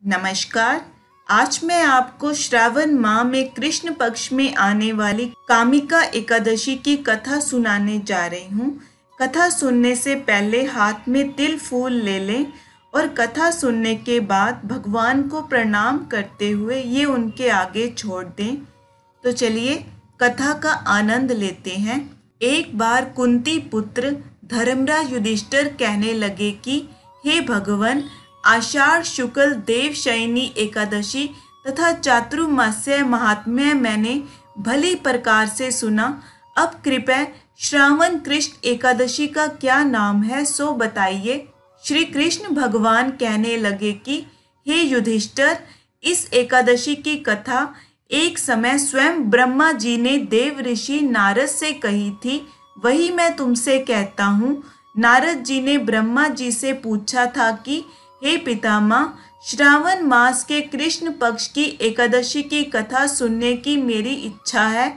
नमस्कार। आज मैं आपको श्रावण माह में कृष्ण पक्ष में आने वाली कामिका एकादशी की कथा सुनाने जा रही हूँ। कथा सुनने से पहले हाथ में तिल फूल ले लें और कथा सुनने के बाद भगवान को प्रणाम करते हुए ये उनके आगे छोड़ दें। तो चलिए कथा का आनंद लेते हैं। एक बार कुंती पुत्र धर्मराज युधिष्ठिर कहने लगे कि हे भगवान, आषाढ़ शुक्ल देवशयनी एकादशी तथा चातुर्मास्य महात्म्य मैंने भली प्रकार से सुना। अब कृपया श्रावण कृष्ण एकादशी का क्या नाम है सो बताइए। श्री कृष्ण भगवान कहने लगे कि हे युधिष्ठिर, इस एकादशी की कथा एक समय स्वयं ब्रह्मा जी ने देव ऋषि नारद से कही थी, वही मैं तुमसे कहता हूँ। नारद जी ने ब्रह्मा जी से पूछा था कि हे पितामह, श्रावण मास के कृष्ण पक्ष की एकादशी की कथा सुनने की मेरी इच्छा है।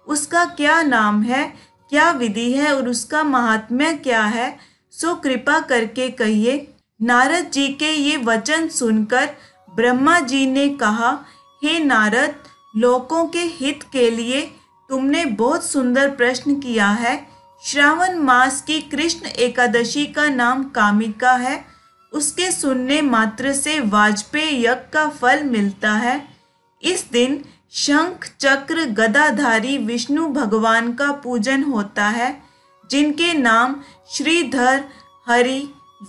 उसका क्या नाम है, क्या विधि है और उसका महात्म्य क्या है, सो कृपा करके कहिए। नारद जी के ये वचन सुनकर ब्रह्मा जी ने कहा, हे नारद, लोकों के हित के लिए तुमने बहुत सुंदर प्रश्न किया है। श्रावण मास की कृष्ण एकादशी का नाम कामिका है। उसके सुनने मात्र से वाजपेय यज्ञ का फल मिलता है। इस दिन शंख चक्र गदाधारी विष्णु भगवान का पूजन होता है, जिनके नाम श्रीधर, हरि,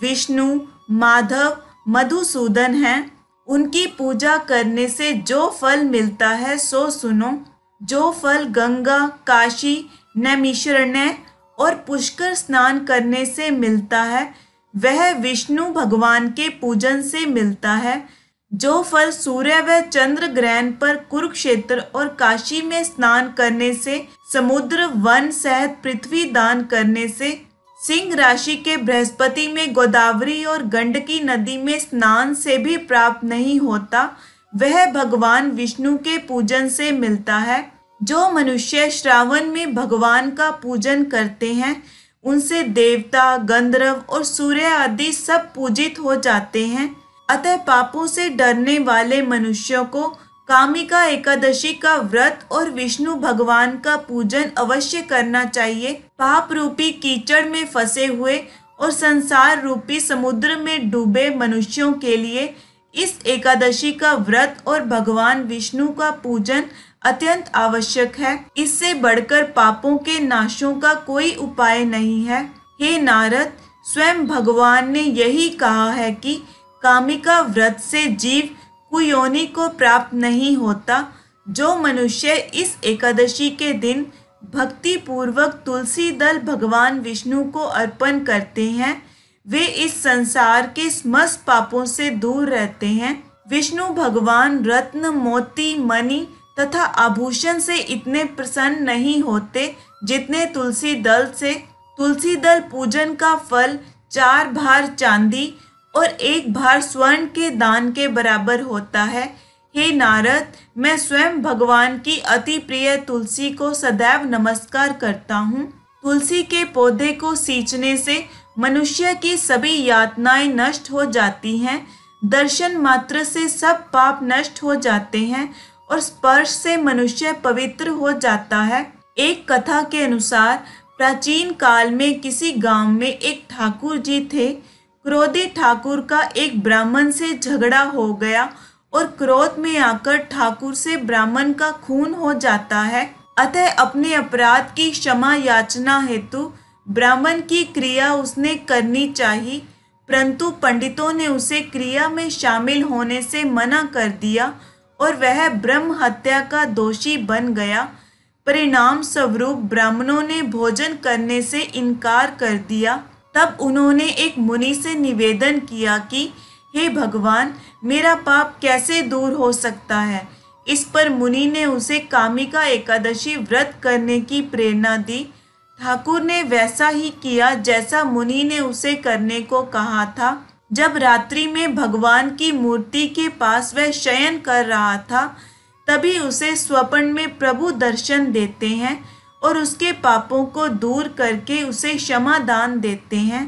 विष्णु, माधव, मधुसूदन हैं। उनकी पूजा करने से जो फल मिलता है सो सुनो। जो फल गंगा, काशी, नैमिषारण्य और पुष्कर स्नान करने से मिलता है, वह विष्णु भगवान के पूजन से मिलता है। जो फल सूर्य व चंद्र ग्रहण पर कुरुक्षेत्र और काशी में स्नान करने से, समुद्र वन सहित पृथ्वी दान करने से, सिंह राशि के बृहस्पति में गोदावरी और गंडकी नदी में स्नान से भी प्राप्त नहीं होता, वह भगवान विष्णु के पूजन से मिलता है। जो मनुष्य श्रावण में भगवान का पूजन करते हैं, उनसे देवता, गंधर्व और सूर्य आदि सब पूजित हो जाते हैं। अतः पापों से डरने वाले मनुष्यों को कामिका एकादशी का व्रत और विष्णु भगवान का पूजन अवश्य करना चाहिए। पाप रूपी कीचड़ में फंसे हुए और संसार रूपी समुद्र में डूबे मनुष्यों के लिए इस एकादशी का व्रत और भगवान विष्णु का पूजन अत्यंत आवश्यक है। इससे बढ़कर पापों के नाशों का कोई उपाय नहीं है। हे नारद, स्वयं भगवान ने यही कहा है कि कामिका व्रत से जीव कुयोनि को प्राप्त नहीं होता। जो मनुष्य इस एकादशी के दिन भक्ति पूर्वक तुलसी दल भगवान विष्णु को अर्पण करते हैं, वे इस संसार के समस्त पापों से दूर रहते हैं। विष्णु भगवान रत्न, मोती, मणि तथा आभूषण से इतने प्रसन्न नहीं होते जितने तुलसी दल से। तुलसी दल पूजन का फल 4 भार चांदी और 1 भार स्वर्ण के दान के बराबर होता है। हे नारद, मैं स्वयं भगवान की अति प्रिय तुलसी को सदैव नमस्कार करता हूँ। तुलसी के पौधे को सींचने से मनुष्य की सभी यातनाएं नष्ट हो जाती हैं। दर्शन मात्र से सब पाप नष्ट हो जाते हैं और स्पर्श से मनुष्य पवित्र हो जाता है। एक कथा के अनुसार प्राचीन काल में किसी गांव में एक ठाकुर जी थे। क्रोधी ठाकुर का एक ब्राह्मण से झगड़ा हो गया और क्रोध में आकर ठाकुर से ब्राह्मण का खून हो जाता है। अतः अपने अपराध की क्षमा याचना हेतु ब्राह्मण की क्रिया उसने करनी चाहिए, परंतु पंडितों ने उसे क्रिया में शामिल होने से मना कर दिया और वह ब्रह्म हत्या का दोषी बन गया। परिणाम स्वरूप ब्राह्मणों ने भोजन करने से इनकार कर दिया। तब उन्होंने एक मुनि से निवेदन किया कि हे भगवान, मेरा पाप कैसे दूर हो सकता है। इस पर मुनि ने उसे कामिका एकादशी व्रत करने की प्रेरणा दी। ठाकुर ने वैसा ही किया जैसा मुनि ने उसे करने को कहा था। जब रात्रि में भगवान की मूर्ति के पास वह शयन कर रहा था, तभी उसे स्वप्न में प्रभु दर्शन देते हैं और उसके पापों को दूर करके उसे क्षमा दान देते हैं।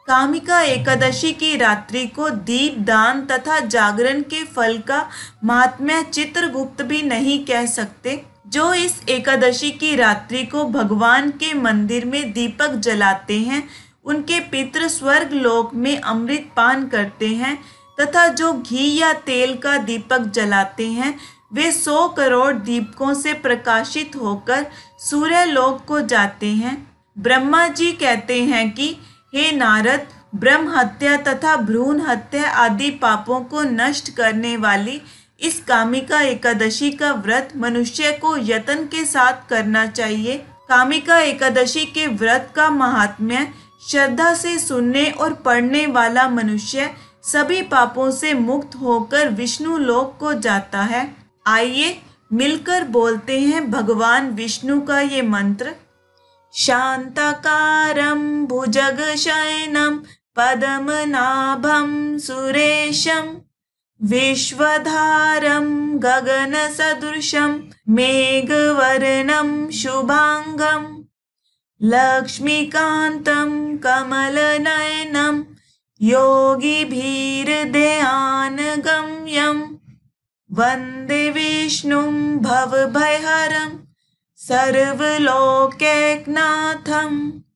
कामिका एकादशी की रात्रि को दीप दान तथा जागरण के फल का महात्म्य चित्रगुप्त भी नहीं कह सकते। जो इस एकादशी की रात्रि को भगवान के मंदिर में दीपक जलाते हैं उनके पितृ स्वर्ग लोक में अमृत पान करते हैं तथा जो घी या तेल का दीपक जलाते हैं वे 100 करोड़ दीपकों से प्रकाशित होकर सूर्य लोक को जाते हैं। ब्रह्मा जी कहते हैं कि हे नारद, ब्रह्म हत्या तथा भ्रूण हत्या आदि पापों को नष्ट करने वाली इस कामिका एकादशी का व्रत मनुष्य को यत्न के साथ करना चाहिए। कामिका एकादशी के व्रत का महात्म्य श्रद्धा से सुनने और पढ़ने वाला मनुष्य सभी पापों से मुक्त होकर विष्णु लोक को जाता है। आइए मिलकर बोलते हैं भगवान विष्णु का ये मंत्र। शांताकारं भुजगशयनं पद्मनाभं सुरेशं विश्वधारं गगनसदृशं मेघवर्णं शुभांगं लक्ष्मीकान्तं कमलनयनं योगिभिर्ध्यानगम्यं वन्दे विष्णुं भवभयहरं सर्वलोकैकनाथम्।